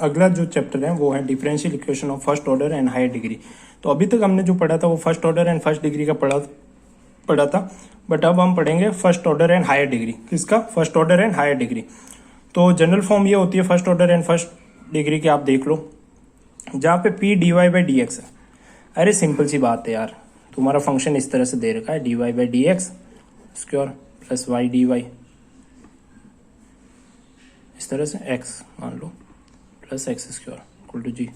अगला जो चैप्टर है वो है differential equation of first order and higher degree. तो अभी तक हमने जो पढ़ा था वो first order and first degree का पढ़ा था, बट अब हम पढ़ेंगे first order and higher degree. किसका? First order and higher degree. तो जनरल फॉर्म ये होती है first order and first degree की, आप देख लो, जहाँ पे P D Y by D x है। अरे सिंपल सी बात है यार, तुम्हारा फंक्शन इस तरह से दे रखा है D Y by D X square plus Y D Y, इस तरह से एक्स मान लो plus X square equal to जी,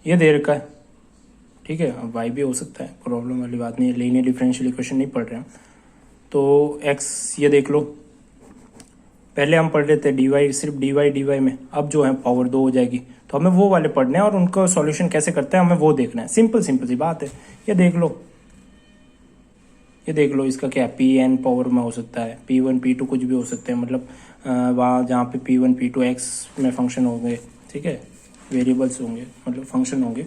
ये दे रखा है। ठीक है, अब वाई भी हो सकता है, प्रॉब्लम वाली बात नहीं है, लीनियर डिफरेंशियल इक्वेशन नहीं पढ़ रहे हैं। तो एक्स ये देख लो, पहले हम पढ़ रहे थे डी वाई, सिर्फ डी वाई में, अब जो है पावर 2 हो जाएगी, तो हमें वो वाले पढ़ने हैं और उनका सॉल्यूशन कैसे करते हैं हमें वो देखना है। सिंपल सी बात है। ये देख लो, इसका क्या है, पी एन पावर में हो सकता है, P1 P2 कुछ भी हो सकते हैं, मतलब वहाँ जहाँ पे P1 P2 एक्स में फंक्शन होंगे, ठीक है, वेरिएबल्स होंगे, मतलब फंक्शन होंगे।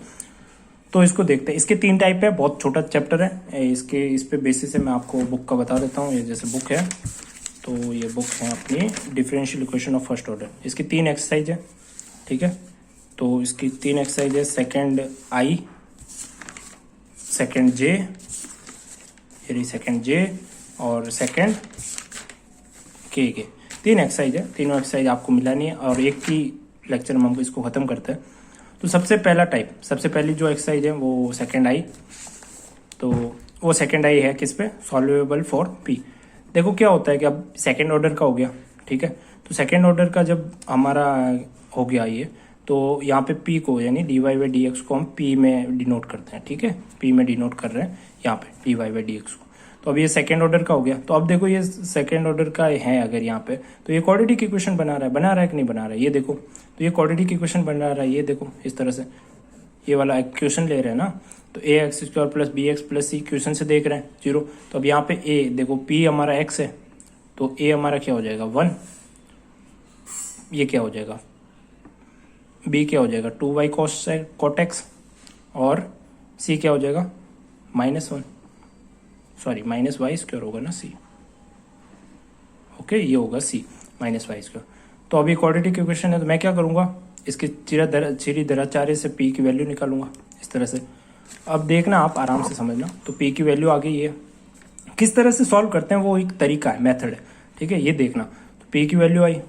तो इसको देखते हैं। इसके 3 टाइप है, बहुत छोटा चैप्टर है। इस पे बेसिस से मैं आपको बुक का बता देता हूँ। ये जैसे बुक है, तो ये बुक है अपनी differential equation of first order. इसकी 3 एक्सरसाइज है, ठीक है। तो इसकी 3 एक्सरसाइज है, second I, second J, second जे और सेकेंड के 3 एक्सरसाइज है। तीनों एक्सरसाइज आपको मिलानी है और एक ही लेक्चर में हम इसको खत्म करते हैं। तो सबसे पहली जो एक्सरसाइज है वो सेकेंड आई। तो वो सेकेंड आई है किस पे? Solvable for p. देखो क्या होता है कि अब सेकेंड ऑर्डर का हो गया, ठीक है। तो सेकेंड ऑर्डर का जब हमारा हो गया ये, तो यहाँ पे पी को यानी d Y by D x को हम पी में डिनोट करते हैं, ठीक है, पी में डिनोट कर रहे हैं यहाँ पे d Y by D x को। तो अब ये सेकेंड ऑर्डर का हो गया। तो अब देखो ये सेकेंड ऑर्डर का है अगर यहाँ पे, तो ये क्वाड्रेटिक इक्वेशन बना रहा है कि नहीं बना रहा है, ये देखो। तो ये क्वाड्रेटिक इक्वेशन बना रहा है, ये देखो इस तरह से, ये वाला इक्वेशन ले रहे हैं ना। तो A X square plus B X plus C equation से देख रहे हैं 0। तो अब यहाँ पे ए देखो, पी हमारा एक्स है, तो ए हमारा क्या हो जाएगा 1, ये क्या हो जाएगा बी क्या हो जाएगा 2y cot x, और सी क्या हो जाएगा -1, सॉरी -y स्क्वायर होगा ना सी, ओके, ये होगा सी -y स्क्वायर। तो अभी क्वाड्रेटिक इक्वेशन है, तो मैं क्या करूंगा, इसके सीधी दराचार्य से पी की वैल्यू निकालूंगा इस तरह से। अब देखना आप आराम से समझना। तो पी की वैल्यू आ गई है, किस तरह से सॉल्व करते हैं वो एक तरीका है, मेथड है, ठीक है, ये देखना। तो पी की वैल्यू आई,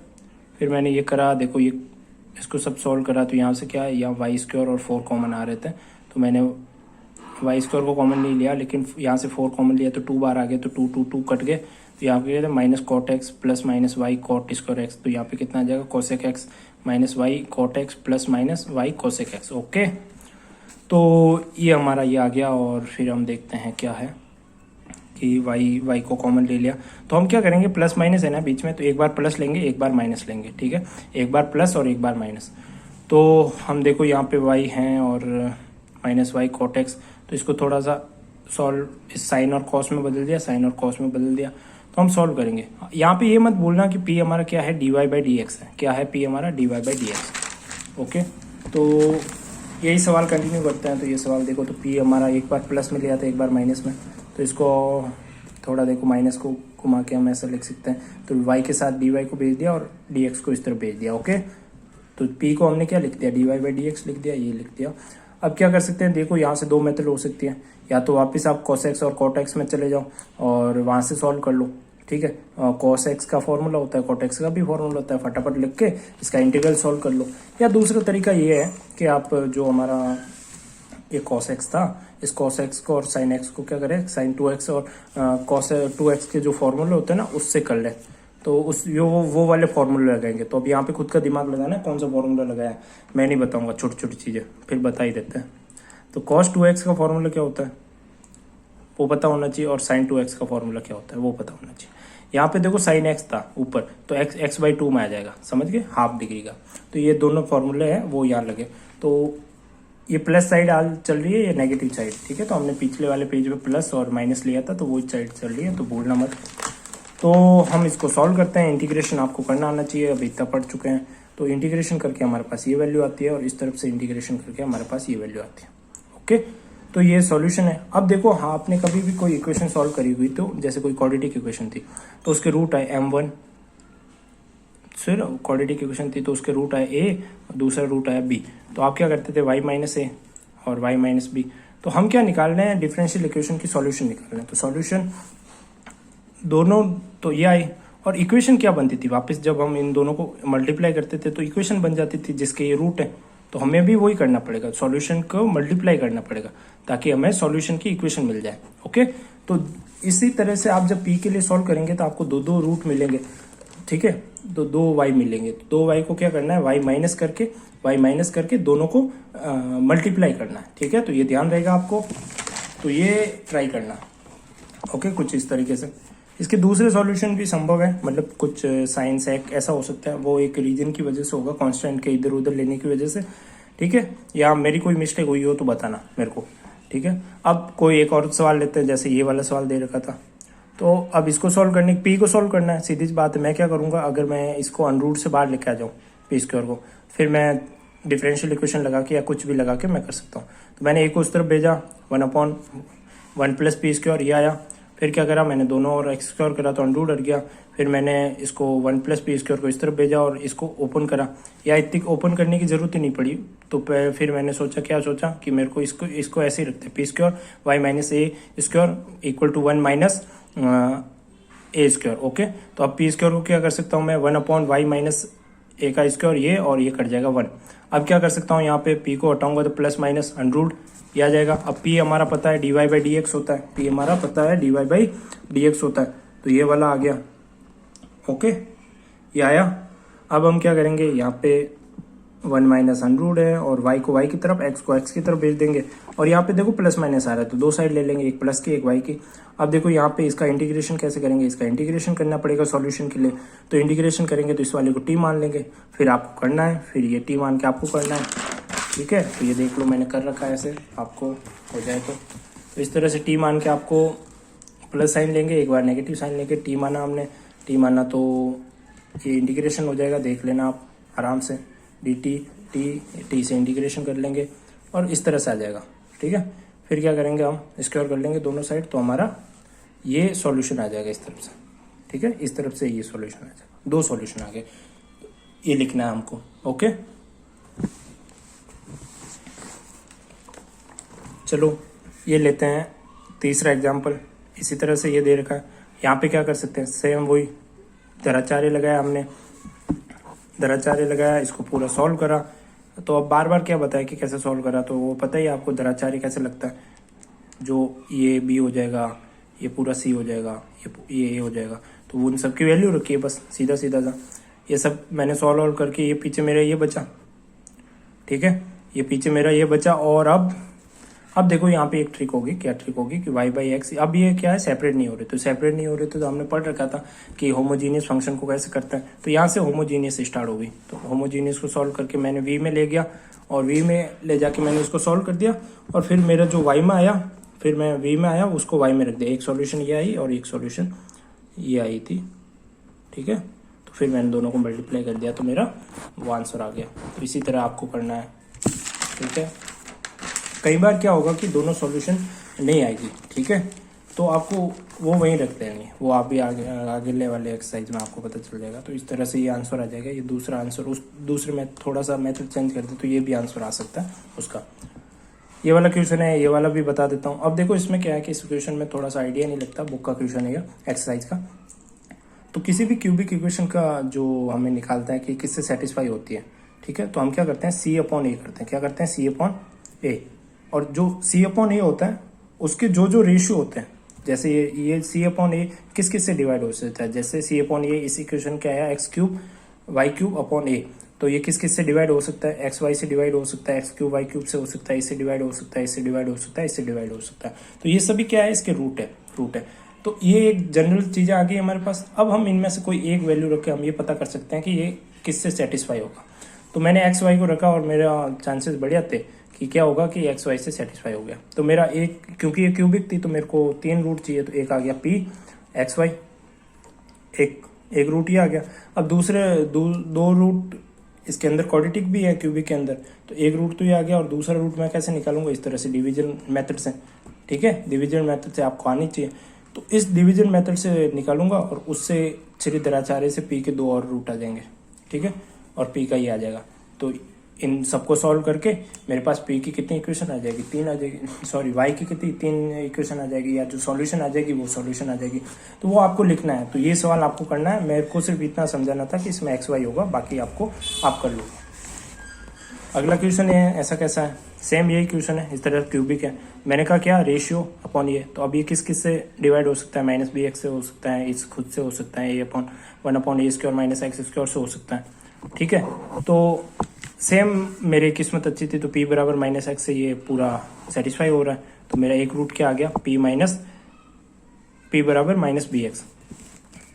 फिर मैंने ये करा, देखो ये इसको सब सॉल्व करा, तो यहाँ से क्या है, यहाँ वाई स्क्वायर और 4 कॉमन आ रहे थे, तो मैंने वाई स्क्वायर को कॉमन नहीं लिया, लेकिन यहाँ से 4 कॉमन लिया तो 2 बार आ गए, तो 2 कट गए। तो यहाँ पे minus cot x plus minus y cot square x, तो यहाँ पे कितना आ जाएगा cosec x minus y cot x plus minus y cosec x, okay. तो ये हमारा ये आ गया, और फिर हम देखते हैं क्या है कि वाई को कॉमन ले लिया। तो हम क्या करेंगे, प्लस माइनस है ना बीच में, तो एक बार प्लस लेंगे एक बार माइनस लेंगे, ठीक है, एक बार प्लस और एक बार माइनस। तो हम देखो यहाँ पे वाई हैं और माइनस वाई कॉट एक्स, तो इसको थोड़ा सा सॉल्व, इस साइन और कॉस में बदल दिया, साइन और कॉस में बदल दिया, तो हम सॉल्व करेंगे। यहाँ पे ये मत भूलना कि पी हमारा क्या है, D Y by D x है। क्या है पी हमारा? D Y by D x, okay. तो यही सवाल कंटिन्यू करते हैं। तो ये सवाल देखो, तो पी हमारा एक बार प्लस में लिया था एक बार माइनस में, तो इसको थोड़ा देखो माइनस को घुमा के हम ऐसा लिख सकते हैं। तो y के साथ dy को भेज दिया और dx को इस तरह भेज दिया, ओके। तो p को हमने क्या लिख दिया, dy बाई dx लिख दिया, ये लिख दिया। अब क्या कर सकते हैं, देखो यहाँ से 2 मेथड हो सकती है, या तो वापस आप cos x और cot x में चले जाओ और वहाँ से सॉल्व कर लो, ठीक है। cos x का फॉर्मूला होता है, cot x का भी फॉर्मूला होता है, फटाफट लिख के इसका इंटीग्रल सॉल्व कर लो। या दूसरा तरीका ये है कि आप जो हमारा ये cos x था, इस cos x को और sin x को क्या करें, sin 2x और cos 2x के जो फॉर्मूले होते हैं ना उससे कर ले, तो उस वो वाले फॉर्मूले लगाएंगे। तो अब यहाँ पे खुद का दिमाग लगाना है, कौन सा फॉर्मूला लगाया है मैं नहीं बताऊंगा, छोटी छोटी चीज़ें फिर बता ही देते हैं। तो cos 2x का फॉर्मूला क्या होता है वो पता होना चाहिए, और sin 2x का फॉर्मूला क्या होता है वो पता होना चाहिए। यहाँ पे देखो sin x था ऊपर, तो x बाई 2 में आ जाएगा, समझ गए, हाफ डिग्री का। तो ये दोनों फॉर्मूले हैं वो याद लगे। तो ये प्लस साइड आल चल रही है, ये नेगेटिव साइड, ठीक है। तो हमने पिछले वाले पेज पे प्लस और माइनस लिया था, तो वो साइड चल रही है, तो भूलना मत। तो हम इसको सॉल्व करते हैं। इंटीग्रेशन आपको करना आना चाहिए, अभी इतना पढ़ चुके हैं। तो इंटीग्रेशन करके हमारे पास ये वैल्यू आती है, और इस तरफ से इंटीग्रेशन करके हमारे पास ये वैल्यू आती है, ओके। तो ये सॉल्यूशन है। अब देखो, हाँ, आपने कभी भी कोई इक्वेशन सॉल्व करी हुई, तो जैसे कोई क्वाड्रेटिक इक्वेशन थी, तो उसके रूट है m1 फिर क्वाड्रेटिक इक्वेशन थी तो उसके रूट आया ए और दूसरा रूट आया बी। तो आप क्या करते थे y माइनस ए और y माइनस बी। तो हम क्या निकाल रहे हैं, डिफरेंशियल इक्वेशन की सॉल्यूशन निकाल रहे हैं। तो सॉल्यूशन दोनों तो ये आई, और इक्वेशन क्या बनती थी वापस जब हम इन दोनों को मल्टीप्लाई करते थे तो इक्वेशन बन जाती थी जिसके ये रूट है। तो हमें भी वही करना पड़ेगा, सॉल्यूशन को मल्टीप्लाई करना पड़ेगा ताकि हमें सॉल्यूशन की इक्वेशन मिल जाए। ओके, तो इसी तरह से आप जब पी के लिए सॉल्व करेंगे तो आपको दो दो रूट मिलेंगे, ठीक है। तो दो वाई मिलेंगे, तो दो वाई को क्या करना है, वाई माइनस करके दोनों को मल्टीप्लाई करना है, ठीक है। तो ये ध्यान रहेगा आपको, तो ये ट्राई करना। ओके, कुछ इस तरीके से। इसके दूसरे सॉल्यूशन भी संभव है, मतलब कुछ साइन सेक ऐसा हो सकता है, वो एक रीजन की वजह से होगा, कांस्टेंट के इधर उधर लेने की वजह से, ठीक है। या मेरी कोई मिस्टेक हुई हो तो बताना मेरे को, ठीक है। अब कोई एक और सवाल लेते हैं, जैसे ये वाला सवाल दे रखा था। तो अब इसको सॉल्व करने, पी को सॉल्व करना है, सीधी बात है। मैं क्या करूंगा, अगर मैं इसको अनरूट से बाहर लेके आ जाऊँ पी स्क्वायर को, फिर मैं डिफरेंशियल इक्वेशन लगा के या कुछ भी लगा के मैं कर सकता हूँ। तो मैंने एक को उस तरफ भेजा, 1/1 प्लस पी स्क्वायर, ये आया। फिर क्या करा मैंने, दोनों और एक्स स्क्वायर करा तो अनरूट हट गया। फिर मैंने इसको 1 प्लस पी स्क्वायर को इस तरफ भेजा और इसको ओपन करा, या इतनी ओपन करने की जरूरत ही नहीं पड़ी। तो फिर मैंने सोचा, क्या सोचा कि मेरे को इसको ऐसे ही रखते, p square y minus a square equal to 1 minus a square. Okay, तो अब पी स्क्वायर को क्या कर सकता हूँ मैं, 1/y माइनस ए का स्क्वायर, ये और ये कट जाएगा 1। अब क्या कर सकता हूँ, यहाँ पे पी को हटाऊंगा तो प्लस माइनस अनरूट ये आ जाएगा। अब पी हमारा पता है dy बाई डी एक्स होता है, पी हमारा पता है dy बाई डी एक्स होता है, तो ये वाला आ गया। ओके, ये आया। अब हम क्या करेंगे, यहाँ पे 1 माइनस अनरूट है और y को y की तरफ, x को x की तरफ भेज देंगे। और यहाँ पे देखो प्लस माइनस आ रहा है तो दो साइड ले लेंगे, एक प्लस की एक y की। अब देखो यहाँ पे इसका इंटीग्रेशन कैसे करेंगे, इसका इंटीग्रेशन करना पड़ेगा सॉल्यूशन के लिए। तो इंटीग्रेशन करेंगे तो इस वाले को t मान लेंगे, फिर आपको करना है, फिर ये t मान के आपको करना है, ठीक है। तो ये देख लो मैंने कर रखा है ऐसे, आपको हो जाए तो इस तरह से t मान के आपको प्लस साइन लेंगे, एक बार नेगेटिव साइन लेंगे। t माना हमने, t माना तो ये इंटीग्रेशन हो जाएगा, देख लेना आप आराम से, dt t से इंटीग्रेशन कर लेंगे और इस तरह से आ जाएगा, ठीक है। फिर क्या करेंगे, हम स्क्वायर कर लेंगे दोनों साइड, तो हमारा ये सॉल्यूशन आ जाएगा इस तरफ से, ठीक है। इस तरफ से ये सॉल्यूशन आ जाएगा, दो सॉल्यूशन आ गए, ये लिखना है हमको। ओके, चलो ये लेते हैं तीसरा एग्जाम्पल। इसी तरह से ये दे रखा है, यहाँ पे क्या कर सकते हैं, सेम वही दराचार्य लगाया हमने, दराचार्य लगाया, इसको पूरा सॉल्व करा। तो अब बार बार क्या बताया कि कैसे सॉल्व करा, तो वो पता ही आपको दराचार्य कैसे लगता है, जो ये बी हो जाएगा, ये पूरा सी हो जाएगा, ये ए हो जाएगा, तो उन सब की वैल्यू रखी है बस, सीधा सीधा सा। ये सब मैंने सॉल्व करके ये पीछे मेरा ये बचा, ठीक है, ये पीछे मेरा ये बचा। और अब देखो यहाँ पे एक ट्रिक होगी, क्या ट्रिक होगी कि y बाई एक्स, अब ये क्या है, सेपरेट नहीं हो रहे, तो सेपरेट नहीं हो रहे तो हमने पढ़ रखा था कि होमोजीनियस फंक्शन को कैसे करता है। तो यहाँ से होमोजीनियस स्टार्ट होगी, तो होमोजीनियस को सॉल्व करके मैंने v में ले गया और v में ले जाके मैंने उसको सॉल्व कर दिया। और फिर मेरा जो y में आया, फिर मैं v में आया उसको y में रख दिया, एक सॉल्यूशन ये आई और एक सॉल्यूशन ये आई थी, ठीक है। तो फिर मैंने दोनों को मल्टीप्लाई कर दिया तो मेरा वो आंसर आ गया। तो इसी तरह आपको करना है, ठीक है। कई बार क्या होगा कि दोनों सॉल्यूशन नहीं आएगी, ठीक है, तो आपको वो वहीं रख देंगे, वो आप भी आगे वाले एक्सरसाइज में आपको पता चल जाएगा। तो इस तरह से ये आंसर आ जाएगा। ये दूसरा आंसर, उस दूसरे में थोड़ा सा मेथड चेंज कर दे तो ये भी आंसर आ सकता है उसका। ये वाला क्वेश्चन है, ये वाला भी बता देता हूँ। अब देखो इसमें क्या है कि इस क्वेश्चन में थोड़ा सा आइडिया नहीं लगता, बुक का क्वेश्चन है एक्सरसाइज का। तो किसी भी क्यूबिक इक्वेशन का जो हमें निकालता है कि किससे सेटिस्फाई होती है, ठीक है, तो हम क्या करते हैं, सी अपॉन ए करते हैं। क्या करते हैं, सी अपॉन ए। और जो सी अपॉन ए होता है उसके जो जो रेशियो होते हैं, जैसे ये सी अपॉन ए किस किस से डिवाइड हो सकता है, जैसे सी अपॉन ए इस इक्वेशन क्या है, X cube Y cube upon A, तो ये किस किस से डिवाइड हो सकता है, एक्स वाई से डिवाइड हो सकता है, एक्स क्यूब वाई क्यूब से हो सकता है, इससे डिवाइड हो सकता है, इससे डिवाइड हो सकता है, इससे डिवाइड हो सकता है। तो ये सभी क्या है, इसके रूट है। तो ये एक जनरल चीजें आ गई हमारे पास। अब हम इनमें से कोई एक वैल्यू रख के हम ये पता कर सकते हैं कि ये किससे सेटिस्फाई होगा। तो मैंने एक्स वाई को रखा और मेरा चांसेस बढ़िया थे कि क्या होगा कि एक्स वाई से सेटिस्फाई हो गया। तो मेरा एक, क्योंकि ये क्यूबिक थी तो मेरे को 3 रूट चाहिए, तो एक आ गया पी एक्स वाई, एक रूट ये आ गया। अब दूसरे दो रूट इसके अंदर क्वाड्रेटिक भी है क्यूबिक के अंदर, तो एक रूट तो ये आ गया और दूसरा रूट मैं कैसे निकालूंगा, इस तरह से डिवीजन मेथड से, ठीक है। डिवीजन मेथड से आपको आनी चाहिए, तो इस डिवीजन मेथड से निकालूंगा और उससे श्री दराचार्य से पी के 2 और रूट आ जाएंगे, ठीक है, और p का ये आ जाएगा। तो इन सबको सॉल्व करके मेरे पास p की कितनी इक्वेशन आ जाएगी, 3 आ जाएगी, सॉरी y की कितनी 3 इक्वेशन आ जाएगी, या जो सॉल्यूशन आ जाएगी वो सॉल्यूशन आ जाएगी। तो वो आपको लिखना है। तो ये सवाल आपको करना है, मेरे को सिर्फ इतना समझाना था कि इसमें x y होगा, बाकी आपको आप कर लो। अगला क्वेश्चन है, ऐसा कैसा है, सेम यही क्वेश्चन है, इस तरह क्यूबिक है। मैंने कहा क्या, रेशियो अपॉन ये। तो अब ये किस किस से डिवाइड हो सकता है, माइनस बी एक्स से हो सकता है, इस खुद से हो सकता है, ए अपॉन 1 अपॉन ए स्क्वायर माइनस एक्स स्क्वायर से हो सकता है। ठीक है, तो सेम मेरी किस्मत अच्छी थी, तो p बराबर माइनस एक्स से ये पूरा सेटिस्फाई हो रहा है। तो मेरा एक रूट क्या आ गया, p बराबर माइनस बी एक्स,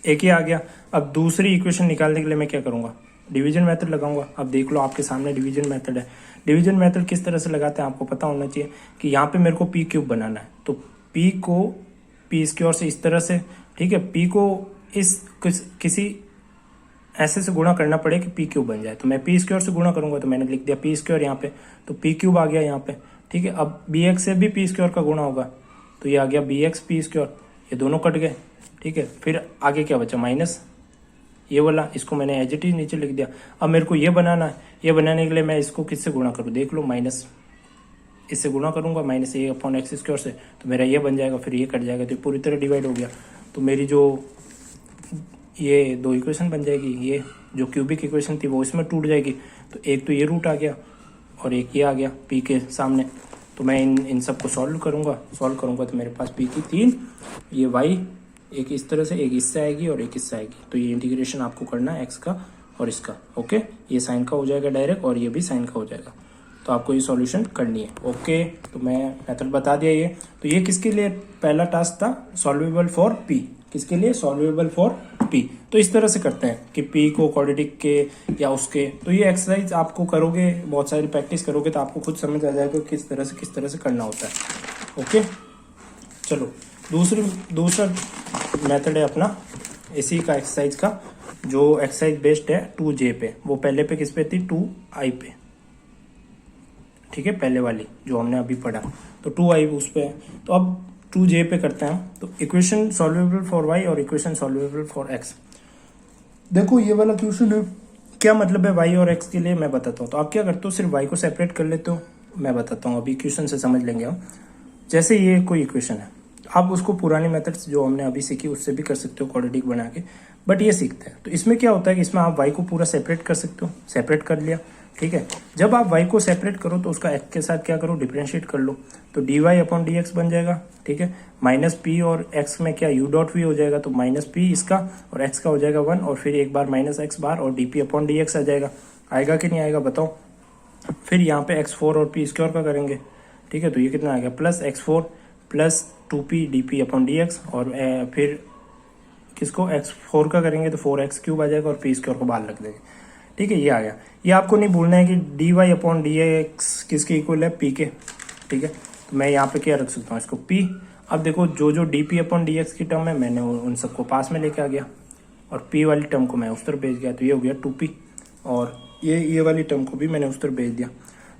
एक ही आ गया। अब दूसरी इक्वेशन निकालने के लिए मैं क्या करूँगा, डिवीजन मेथड लगाऊंगा। अब देख लो आपके सामने डिवीजन मेथड है। डिवीजन मेथड किस तरह से लगाते हैं आपको पता होना चाहिए कि यहाँ पे मेरे को p क्यूब बनाना है। तो p को p स्क्वायर से इस तरह से, ठीक है, p को इस किसी ऐसे से गुणा करना पड़े कि p क्यूब बन जाए। तो मैं p स्क्वायर से गुणा करूंगा, तो मैंने लिख दिया p स्क्वायर यहाँ पे, तो p क्यूब आ गया यहाँ पे। ठीक है, अब bx से भी p स्क्वायर का गुणा होगा, तो ये आ गया bx p स्क्वायर, ये दोनों कट गए। ठीक है, फिर आगे क्या बचा, माइनस ये वाला, इसको मैंने एज इट इज नीचे लिख दिया। अब मेरे को ये बनाना है, ये बनाने के लिए मैं इसको किससे गुणा करूँ, देख लो, माइनस इससे गुणा करूंगा, माइनस ए अपॉन एक्स स्क्वायर से, तो मेरा ये बन जाएगा, फिर ये कट जाएगा, तो पूरी तरह डिवाइड हो गया। तो मेरी जो ये दो इक्वेशन बन जाएगी, ये जो क्यूबिक इक्वेशन थी वो इसमें टूट जाएगी। तो एक तो ये रूट आ गया और एक ये आ गया p के सामने। तो मैं इन सबको सॉल्व करूंगा तो मेरे पास p की 3, ये y एक इस तरह से, एक इससे आएगी और एक इससे आएगी। तो ये इंटीग्रेशन आपको करना है x का और इसका। ओके, ये साइन का हो जाएगा डायरेक्ट और ये भी साइन का हो जाएगा। तो आपको ये सॉल्यूशन करनी है। ओके, तो मैं मेथड बता दिया ये। तो ये किसके लिए पहला टास्क था, सॉल्वेबल फॉर p, किसके लिए, सॉल्वेबल फॉर p। तो इस तरह से करते हैं कि p को क्वाड्रेटिक के या उसके। तो ये एक्सरसाइज आपको करोगे, बहुत सारी प्रैक्टिस करोगे तो आपको खुद समझ आ जाएगा किस तरह से करना होता है। ओके, चलो दूसरा मेथड है अपना इसी का एक्सरसाइज का, जो एक्सरसाइज बेस्ड है 2J पे। वो पहले पे किस पे थी, 2I पे। ठीक है, पहले वाली जो हमने अभी पढ़ा, तो 2I उस पे है। तो अब 2J पे करते हैं। तो इक्वेशन सॉल्वेबल फॉर y और इक्वेशन सॉल्वेबल फॉर x। देखो ये वाला क्वेश्चन है, क्या मतलब है y और x के लिए मैं बताता हूँ। तो आप क्या करते हो, सिर्फ y को सेपरेट कर लेते हो, मैं बताता हूँ, अभी इक्वेशन से समझ लेंगे हम। जैसे ये कोई इक्वेशन है, आप उसको पुरानी मेथड्स जो हमने अभी सीखी उससे भी कर सकते हो क्वाड्रेटिक बना के, बट ये सीखते हैं। तो इसमें क्या होता है कि इसमें आप y को पूरा सेपरेट कर सकते हो, सेपरेट कर लिया। ठीक है, जब आप y को सेपरेट करो तो उसका x के साथ क्या करो, डिफरेंशिएट कर लो। तो dy अपॉन डी बन जाएगा। ठीक है, माइनस p और x में क्या u डॉट v हो जाएगा, तो माइनस p इसका और x का हो जाएगा 1, और फिर एक बार माइनस x बार और dp अपॉन dx आ जाएगा। आएगा कि नहीं आएगा बताओ। फिर यहाँ पे x4 और p स्क्वायर का करेंगे। ठीक है, तो ये कितना आ गया, plus x4 plus 2p dp upon dx, और फिर किसको, x4 का करेंगे तो 4x क्यूब आ जाएगा और p स्क्वायर को बाहर रख देंगे। ठीक है, ये आ गया। ये आपको नहीं भूलना है कि dy अपॉन dx किसके इक्वल है, p के। ठीक है, तो मैं यहाँ पे क्या रख सकता हूँ, इसको p। अब देखो जो dp अपॉन dx की टर्म है, मैंने उन सबको पास में लेके आ गया और p वाली टर्म को मैं उस तरफ भेज गया, तो ये हो गया 2p, और ये वाली टर्म को भी मैंने उस तरफ भेज दिया।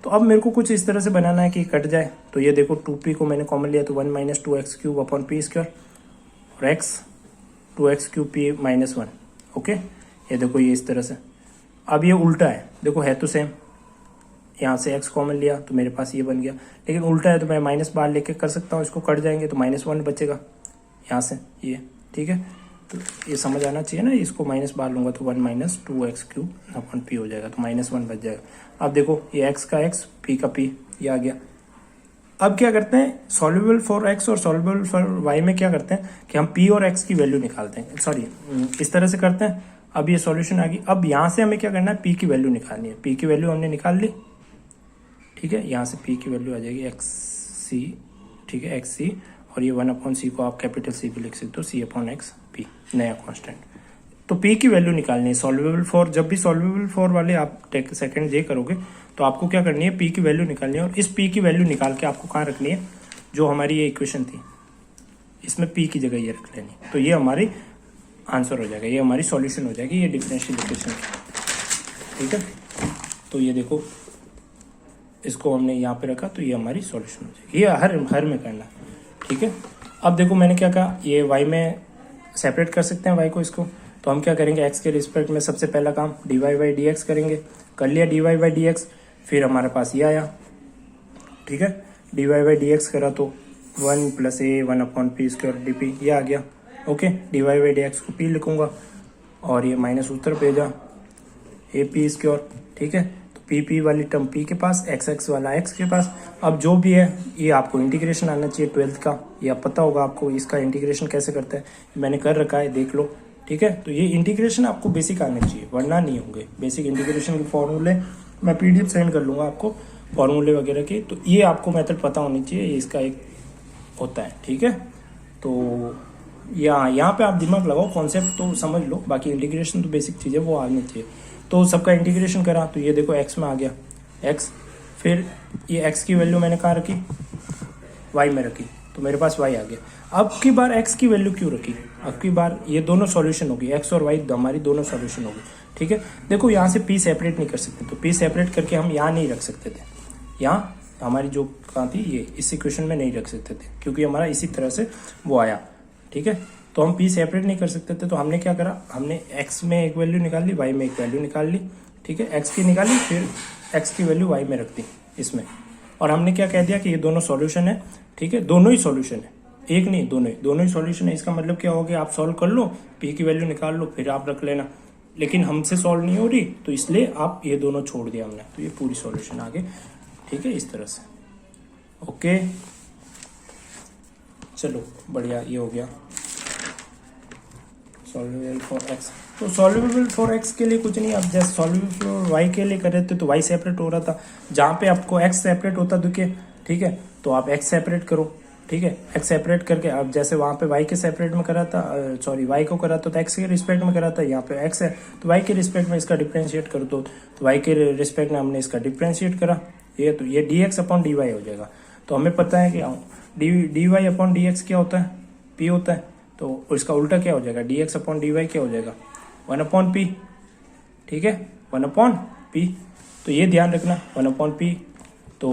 तो अब मेरे को कुछ इस तरह से बनाना है कि कट जाए। तो ये देखो 2p को मैंने कॉमन लिया, तो 1 minus 2x cube upon p square, और x 2x cube p minus 1। Okay, ये देखो ये इस तरह से। अब ये उल्टा है, देखो है तो सेम, यहाँ से x कॉमन लिया तो मेरे पास ये बन गया, लेकिन उल्टा है तो मैं माइनस बाहर लेके कर सकता हूँ, इसको कट जाएंगे तो -1 बचेगा यहाँ से ये। ठीक है, तो ये समझ आना चाहिए ना, इसको माइनस बाहर लूंगा तो 1 minus 2x cube upon p हो जाएगा, तो -1 बच जाएगा। अब देखो ये x का x, p का p, ये आ गया। अब क्या करते हैं, सॉल्युबल फॉर x और सॉल्युबल फॉर y में क्या करते हैं कि हम p और x की वैल्यू निकालते हैं, सॉरी इस तरह से करते हैं। अब ये सॉल्यूशन आ गई। अब यहाँ से हमें क्या करना है, p की वैल्यू निकालनी है। p की वैल्यू हमने निकाल ली। ठीक है, यहाँ से p की वैल्यू आ जाएगी xc। ठीक है, xc, और ये 1 अपॉन c को आप कैपिटल C भी लिख सकते हो, c अपॉन x p, नया कॉन्स्टेंट। तो p की वैल्यू निकालनी है सॉल्वेबल फॉर। जब भी सॉल्वेबल फॉर वाले आप सेकंड जे करोगे तो आपको क्या करनी है, p की वैल्यू निकालनी है, और इस p की वैल्यू निकाल के आपको कहाँ रखनी है, जो हमारी ये इक्वेशन थी इसमें p की जगह ये रख लेनी। तो ये हमारी आंसर हो जाएगा, ये हमारी सॉल्यूशन हो जाएगी, ये डिफरेंशियल इक्वेशन। ठीक है, तो ये देखो इसको हमने यहाँ पे रखा, तो ये हमारी सॉल्यूशन हो जाएगी। ये हर में करना। ठीक है, अब देखो मैंने क्या कहा, ये y में सेपरेट कर सकते हैं y को, इसको। तो हम क्या करेंगे, एक्स के रिस्पेक्ट में सबसे पहला काम dy बाई डी एक्स करेंगे। कर लिया dy बाई डी एक्स, फिर हमारे पास ये आया, ठीक है, dy बाई डी एक्स करा तो 1 + a 1/p² dp ये आ गया। Okay, dy by D x को p लिखूंगा और ये माइनस उत्तर भेजा a p², ठीक है। तो p वाली टर्म p के पास, x वाला x के पास। अब जो भी है ये आपको इंटीग्रेशन आना चाहिए 12th का, ये आप पता होगा आपको इसका इंटीग्रेशन कैसे करते हैं, मैंने कर रखा है, देख लो, ठीक है। तो ये इंटीग्रेशन आपको बेसिक आने चाहिए, वरना नहीं होंगे। बेसिक इंटीग्रेशन के फॉर्मूले मैं PDF सेंड कर लूँगा आपको, फॉर्मूले वगैरह के। तो ये आपको मेथड पता होनी चाहिए, ये इसका एक होता है, ठीक है। तो यहाँ पे आप दिमाग लगाओ, कॉन्सेप्ट तो समझ लो, बाकी इंटीग्रेशन तो बेसिक चीज़ है वो आनी चाहिए। तो सबका इंटीग्रेशन करा तो ये देखो x में आ गया x, फिर ये x की वैल्यू मैंने कहाँ रखी, y में रखी, तो मेरे पास y आ गया। अब की बार x की वैल्यू क्यों रखी, अब की बार ये दोनों सॉल्यूशन होगी, x और y हमारी दोनों सॉल्यूशन होगी, ठीक है। देखो यहाँ से p सेपरेट नहीं कर सकते, तो p सेपरेट करके हम यहाँ नहीं रख सकते थे, यहाँ हमारी जो कहाँ थी ये इस इक्वेशन में नहीं रख सकते थे, क्योंकि हमारा इसी तरह से वो आया, ठीक है। तो हम p सेपरेट नहीं कर सकते थे, तो हमने क्या करा, हमने x में एक वैल्यू निकाल ली, y में एक वैल्यू निकाल ली, ठीक है, x की निकाली, फिर x की वैल्यू y में रख दी इसमें, और हमने क्या कह दिया कि ये दोनों सॉल्यूशन है, ठीक है, दोनों ही सॉल्यूशन है, एक नहीं दोनों ही सॉल्यूशन है। इसका मतलब क्या हो गया, आप सॉल्व कर लो, p की वैल्यू निकाल लो, फिर आप रख लेना, लेकिन हमसे सॉल्व नहीं हो रही तो इसलिए आप ये दोनों छोड़ दिया हमने, तो ये पूरी सॉल्यूशन आ गई, ठीक है, इस तरह से। ओके, चलो बढ़िया, ये हो गया सॉल्वेबल फॉर x। तो सॉल्वेबल फॉर x के लिए कुछ नहीं, अब जैसे सॉल्वेबल फॉर y के लिए कर रहे थे तो y सेपरेट हो रहा था, जहाँ पे आपको x सेपरेट होता दिखे, ठीक है, तो आप x सेपरेट करो, ठीक है, x सेपरेट करके अब जैसे वहाँ पे y के सेपरेट में करा था, सॉरी y को करा तो x के रिस्पेक्ट में करा था, यहाँ पे x है तो y के रिस्पेक्ट में इसका डिफ्रेंशिएट कर दो, तो y के रिस्पेक्ट में हमने इसका डिफ्रेंशिएट करा, ये तो ये dx/dy हो जाएगा। तो हमें पता है कि dy/dx क्या होता है, p होता है, तो इसका उल्टा क्या हो जाएगा, dx/dy क्या हो जाएगा, 1/p, ठीक है, 1/p। तो ये ध्यान रखना 1/p। तो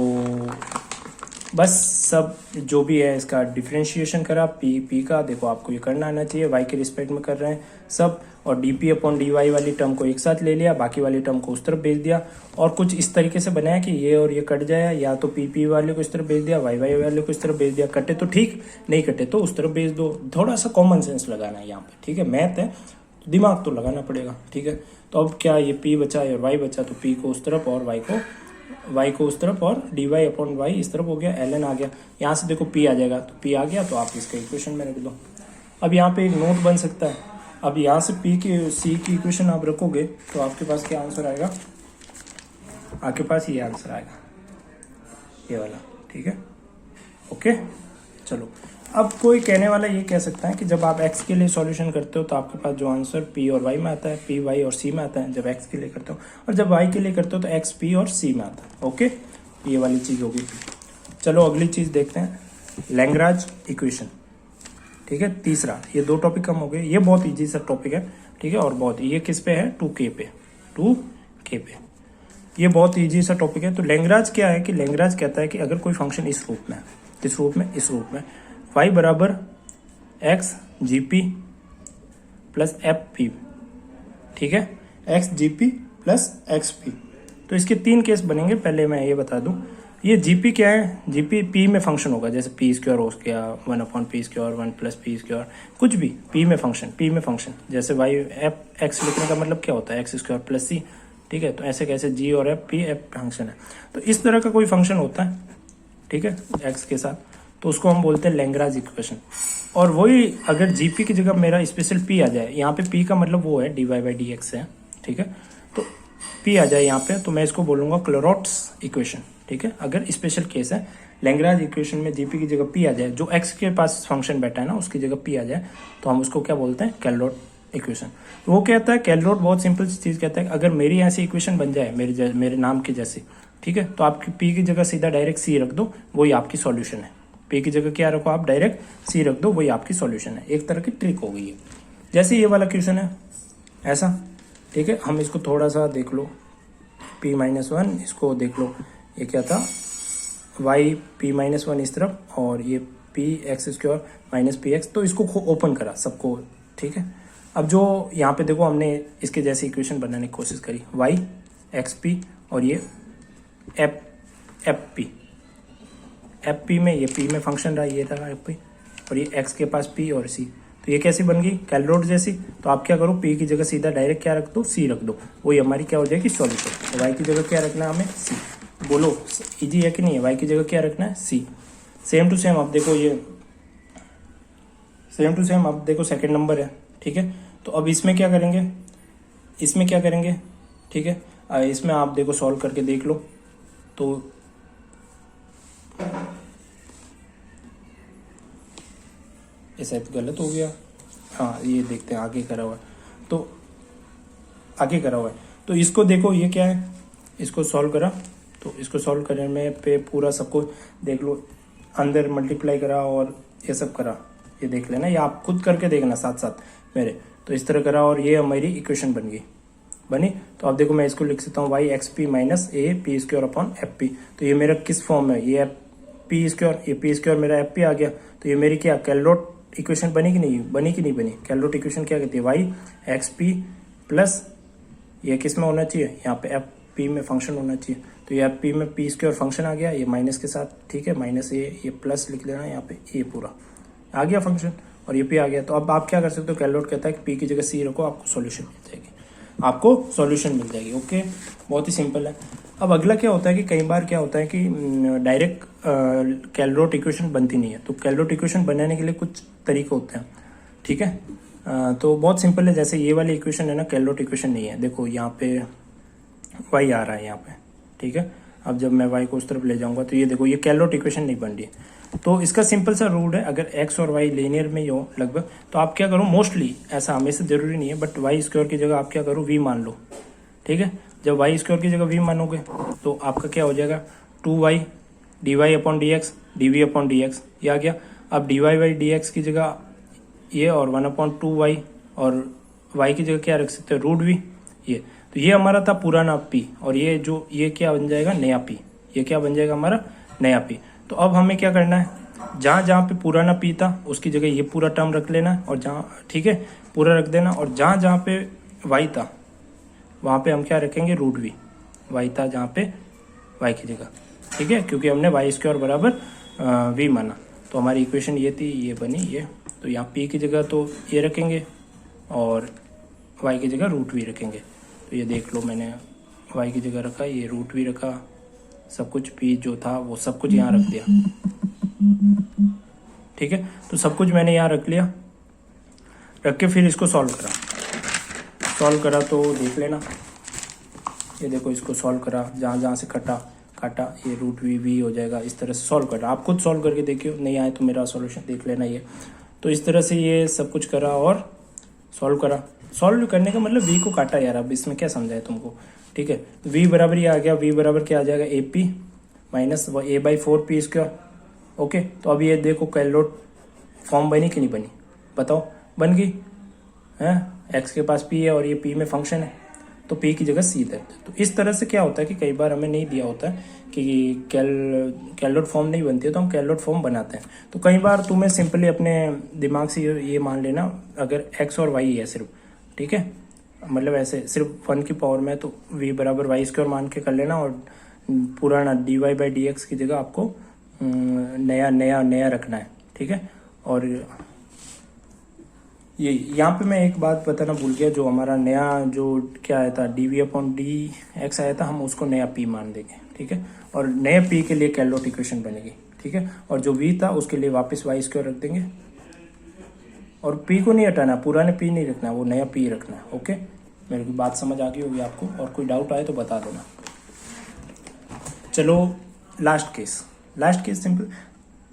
बस सब जो भी है इसका डिफ्रेंशिएशन करा p का, देखो आपको ये करना आना चाहिए, y के रिस्पेक्ट में कर रहे हैं सब, और dp/dy वाली टर्म को एक साथ ले लिया, बाकी वाली टर्म को उस तरफ भेज दिया, और कुछ इस तरीके से बनाया कि ये और ये कट जाए, या तो p वाले को इस तरफ भेज दिया, y वाले को इस तरफ भेज दिया, कटे तो ठीक, नहीं कटे तो उस तरफ भेज दो। थोड़ा सा कॉमन सेंस लगाना है यहाँ पे, ठीक है, मैथ है तो दिमाग तो लगाना पड़ेगा, ठीक है। तो अब क्या, ये p बचा और y बचा, तो p को उस तरफ और y को उस तरफ, और dy/y इस तरफ हो गया, ln आ गया, यहाँ से देखो p आ जाएगा, तो p आ गया तो आप इसका इक्वेशन में रख दो। अब यहाँ पे एक नोट बन सकता है, अब यहाँ से c की इक्वेशन आप रखोगे तो आपके पास क्या आंसर आएगा, आपके पास ये आंसर आएगा, ये वाला, ठीक है। ओके, चलो अब कोई कहने वाला ये कह सकता है कि जब आप x के लिए सॉल्यूशन करते हो तो आपके पास जो आंसर p और y में आता है, p y और c में आता है जब x के लिए करते हो, और जब y के लिए करते हो तो x p और c में आता है। ओके, ये वाली चीज़ होगी। चलो अगली चीज़ देखते हैं, लैग्रांज इक्वेशन, ठीक है, तीसरा। ये दो टॉपिक कम हो गए, ये बहुत ईजी सा टॉपिक है, ठीक है, और बहुत ये किस पे है, 2k पे, ये बहुत ईजी सा टॉपिक है। तो लैग्रांज क्या है कि लैग्रांज कहता है कि अगर कोई फंक्शन इस रूप में, इस रूप में y बराबर x G P plus F P, ठीक है, x G P plus x P, तो इसके 3 केस बनेंगे। पहले मैं ये बता दूं, ये जीपी क्या है, जीपी पी में फंक्शन होगा, जैसे p² हो गया 1/p², 1 + p², कुछ भी पी में फंक्शन, जैसे y एफ एक्स लिखने का मतलब क्या होता है, x² + c, ठीक है। तो ऐसे कैसे g और एफ पी एफ फंक्शन है, तो इस तरह का कोई फंक्शन होता है, ठीक है, x के साथ, तो उसको हम बोलते हैं लैग्रांज इक्वेशन। और वही अगर जीपी की जगह मेरा स्पेशल p आ जाए, यहाँ पे p का मतलब वो है dy/dx है, ठीक है, तो p आ जाए यहाँ पे, तो मैं इसको बोलूँगा क्लेरॉट्स इक्वेशन, ठीक है। अगर स्पेशल केस है, लैग्रांज इक्वेशन में जीपी की जगह p आ जाए, जो x के पास फंक्शन बैठा है ना उसकी जगह p आ जाए, तो हम उसको क्या बोलते हैं, कैलरोट इक्वेशन। वो कहता है, कैलरोट बहुत सिंपल चीज़ कहता है, अगर मेरी ऐसी इक्वेशन बन जाए मेरे नाम की जैसी, ठीक है, तो आपकी p की जगह सीधा डायरेक्ट c रख दो, वही आपकी सॉल्यूशन है। p की जगह क्या रखो, आप डायरेक्ट c रख दो, वही आपकी सॉल्यूशन है। एक तरह की ट्रिक हो गई है, जैसे ये वाला क्वेश्चन है ऐसा, ठीक है। हम इसको थोड़ा सा देख लो, p-1, इसको देख लो, ये क्या था, y p-1 इस तरफ, और ये px² - px, तो इसको ओपन करा सबको, ठीक है। अब जो यहाँ पे देखो हमने इसके जैसे इक्वेशन बनाने की कोशिश करी, वाई एक्स पी और ये एफ पी में, ये पी में फंक्शन रहा, ये रहा एफ पी, और ये एक्स के पास पी और सी। तो ये कैसी बन गई, कैलरोट जैसी। तो आप क्या करो, पी की जगह सीधा डायरेक्ट क्या रख दो, सी रख दो, वही हमारी क्या हो जाएगी, सॉल्यूशन। तो वाई की जगह क्या रखना है हमें, सी। बोलो इजी है कि नहीं है, वाई की जगह क्या रखना है, सी। सेम टू सेम आप देखो, ये सेम टू सेम आप देखो सेकंड नंबर है, ठीक है। तो अब इसमें क्या करेंगे, इसमें क्या करेंगे, ठीक है। इसमें आप देखो सॉल्व करके देख लो। तो ये शायद गलत हो गया, हाँ ये देखते हैं आगे करा हुआ है, तो आगे करा हुआ है। तो इसको देखो, ये क्या है, इसको सॉल्व करा, तो इसको सॉल्व करने में पे पूरा सबको देख लो, अंदर मल्टीप्लाई करा और ये सब करा, ये देख लेना, ये आप खुद करके देखना साथ साथ मेरे। तो इस तरह करा और ये हमारी इक्वेशन बन गई, बनी। तो अब देखो मैं इसको लिख सकता हूँ y x p minus a p square upon f p. तो ये मेरा किस फॉर्म है, ये पी स्क्वायर, ये पी स्क्वायर मेरा एफ पी आ गया। तो ये मेरी क्या कैलरोट इक्वेशन बनी कि नहीं बनी, कि नहीं बनी। कैलरोट इक्वेशन क्या कहती है, वाई एक्स पी प्लस ये किस में होना चाहिए, यहाँ पे एफ पी में फंक्शन होना चाहिए। तो ये एफ पी में पी स्क्वायर फंक्शन आ गया, ये माइनस के साथ, ठीक है, माइनस ये प्लस लिख लेना यहाँ पे, ये पूरा आ गया फंक्शन और ये पी आ गया। तो अब आप क्या कर सकते हो, कैलरोट कहता है कि पी की जगह सी रखो, आपको सॉल्यूशन मिल जाएगी, आपको सॉल्यूशन मिल जाएगी। ओके, बहुत ही सिंपल है। अब अगला क्या होता है कि कई बार क्या होता है कि डायरेक्ट कैलरोट इक्वेशन बनती नहीं है। तो कैलरोट इक्वेशन बनाने के लिए कुछ तरीके होते हैं, ठीक है। तो बहुत सिंपल है, जैसे ये वाली इक्वेशन है ना, कैलरोट इक्वेशन नहीं है। देखो यहाँ पे वाई आ रहा है यहाँ पे, ठीक है। अब जब मैं वाई को उस तरफ ले जाऊंगा तो ये देखो, ये कैलरोट इक्वेशन नहीं बन रही है। तो इसका सिंपल सा रूल है, अगर एक्स और वाई लीनियर में ही हो लगभग, तो आप क्या करो, मोस्टली ऐसा हमेशा जरूरी नहीं है, बट वाई स्क्वायर की जगह आप क्या करो, वी मान लो, ठीक है। जब वाई स्क्वायर की जगह वी मानोगे तो आपका क्या हो जाएगा, 2y d y upon d x d v upon d x, ये आ गया। अब d Y by D x की जगह ये और 1/2y, और y की जगह क्या रख सकते हैं, रूट वी, ये। तो ये हमारा था पुराना p, और ये जो ये क्या बन जाएगा, नया p। ये क्या बन जाएगा हमारा नया p। तो अब हमें क्या करना है, जहाँ जहाँ पे पुराना p था उसकी जगह ये पूरा टर्म रख लेना, और जहाँ, ठीक है, पूरा रख देना। और जहाँ जहाँ पे y था वहाँ पे हम क्या रखेंगे, रूट वी। y था जहाँ पे y की जगह, ठीक है, क्योंकि हमने वाई स्क्वायर बराबर वी माना। तो हमारी इक्वेशन ये थी, ये बनी ये। तो यहाँ p की जगह तो ये रखेंगे और y की जगह रूट वी रखेंगे। तो ये देख लो, मैंने y की जगह रखा, ये रूट वी रखा, सब कुछ p जो था वो सब कुछ यहाँ रख दिया, ठीक है। तो सब कुछ मैंने यहाँ रख लिया, रख के फिर इसको सॉल्व करा तो देख लेना, ये देखो इसको सॉल्व करा, जहाँ जहाँ से काटा ये रूट वी हो जाएगा। इस तरह से सॉल्व करा, आप खुद सॉल्व करके देखियो, नहीं आए तो मेरा सॉल्यूशन देख लेना ये। तो इस तरह से ये सब कुछ करा और सॉल्व करा। सॉल्व करने का मतलब वी को काटा यार, अब इसमें क्या समझाए तुमको, ठीक है। तो वी बराबर ये आ गया, वी बराबर क्या आ जाएगा, A P minus A by 4p square. Okay, तो अब ये देखो कैलरोट फॉर्म बनी कि नहीं बनी, बताओ, बन गई है। एक्स के पास p है और ये p में फंक्शन है, तो p की जगह c दे। तो इस तरह से क्या होता है कि कई बार हमें नहीं दिया होता है कि कैलरोट फॉर्म नहीं बनती है, तो हम कैलरोट फॉर्म बनाते हैं। तो कई बार तुम्हें सिंपली अपने दिमाग से ये मान लेना, अगर x और y है सिर्फ, ठीक है, मतलब ऐसे सिर्फ 1 की पावर में, तो v बराबर वाई स्क्वायर मान के कर लेना, और पुराना d Y by D x की जगह आपको नया रखना है, ठीक है। और ये यहाँ पे मैं एक बात बताना भूल गया, जो हमारा नया जो क्या आया था, d v upon d x आया था, हम उसको नया p मान देंगे, ठीक है। और नए p के लिए कैलरोट इक्वेशन बनेगी, ठीक है। और जो v था उसके लिए वापस वाई स्क्वायर रख देंगे, और p को नहीं हटाना, पुराने p नहीं रखना, वो नया p रखना है। ओके, मेरी बात समझ आ गई होगी आपको, और कोई डाउट आए तो बता देना। चलो लास्ट केस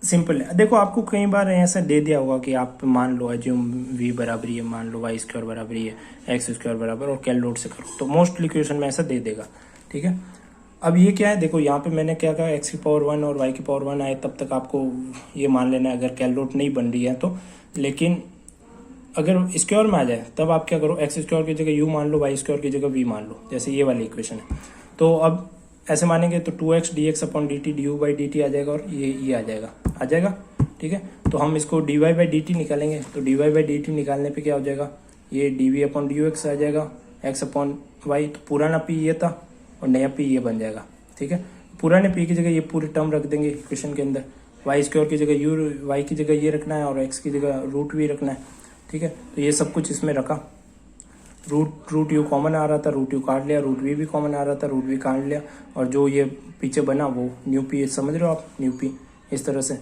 सिंपल है। देखो आपको कई बार ऐसा दे दिया होगा कि आप मान लो एज्यूम v बराबर है, मान लो वाई स्क्वायर बराबर है, एक्स स्क्वायर बराबर, और कैलरोट से करो, तो मोस्टली क्वेश्चन में ऐसा दे देगा, ठीक है। अब ये क्या है, देखो यहाँ पे मैंने क्या कहा, x की पावर 1 और y की पावर 1 आए, तब तक आपको ये मान लेना है अगर कैलरोट नहीं बन रही है तो। लेकिन अगर स्क्वायर में आ जाए तब आप क्या करो, एक्स स्क्वायर की जगह u मान लो, वाई स्क्वायर की जगह v मान लो, जैसे ये वाली इक्वेशन है। तो अब ऐसे मानेंगे तो 2x dx upon dt du by dt आ जाएगा, और ये आ जाएगा, ठीक है। तो हम इसको dy बाई dt निकालेंगे, तो dy बाई dt निकालने पे क्या हो जाएगा, ये dv अपॉन dx आ जाएगा x अपॉन वाई। तो पुराना p ये था और नया p ये बन जाएगा। ठीक है, पुराने p की जगह ये पूरे टर्म रख देंगे इक्वेशन के अंदर। वाई स्क्वायर की जगह यू, वाई की जगह ये रखना है और x की जगह रूट v रखना है। ठीक है, तो ये सब कुछ इसमें रखा। रूट यू कॉमन आ रहा था, रूट यू काट लिया, रूट वी भी कॉमन आ रहा था, रूट वी काट लिया, और जो ये पीछे बना वो न्यू पी, समझ रहे हो आप, न्यू पी इस तरह से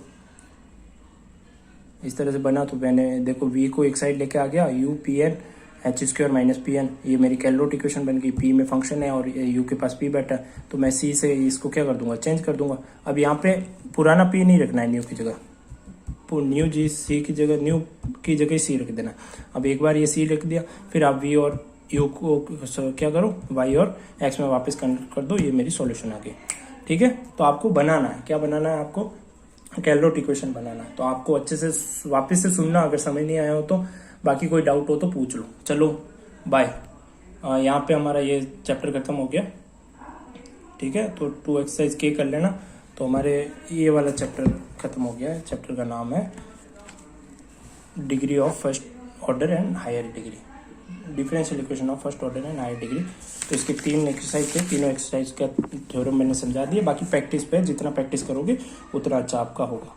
बना। तो मैंने देखो वी को एक साइड लेके आ गया, u p n h square minus p n, ये मेरी कैलरोट इक्वेशन बन गई। पी में फंक्शन है और यू के पास पी बैठा है, तो मैं सी से इसको क्या कर दूंगा, चेंज कर दूंगा। अब यहाँ पे पुराना पी नहीं रखना है न्यू की जगह, न्यू जी सी की जगह, न्यू की जगह सी रख देना। अब एक बार ये सी रख दिया, फिर आप वी और यू को क्या करो, वाई और एक्स में वापस कन्वर्ट कर दो, ये मेरी सॉल्यूशन आ गई। ठीक है, तो आपको बनाना है, क्या बनाना है आपको, कैलरोट इक्वेशन बनाना है। तो आपको अच्छे से वापस से सुनना, अगर समझ नहीं आया हो तो, बाकी कोई डाउट हो तो पूछ लो। चलो बाय। यहाँ पे हमारा ये चैप्टर खत्म हो गया। ठीक है, तो 2 एक्सरसाइज के कर लेना। तो हमारे ये वाला चैप्टर खत्म हो गया है। चैप्टर का नाम है degree of first order and higher degree, differential equation of first order and higher degree. तो इसके 3 एक्सरसाइज थे, तीनों एक्सरसाइज का थ्योरम मैंने समझा दिया। बाकी प्रैक्टिस पे, जितना प्रैक्टिस करोगे उतना अच्छा आपका होगा।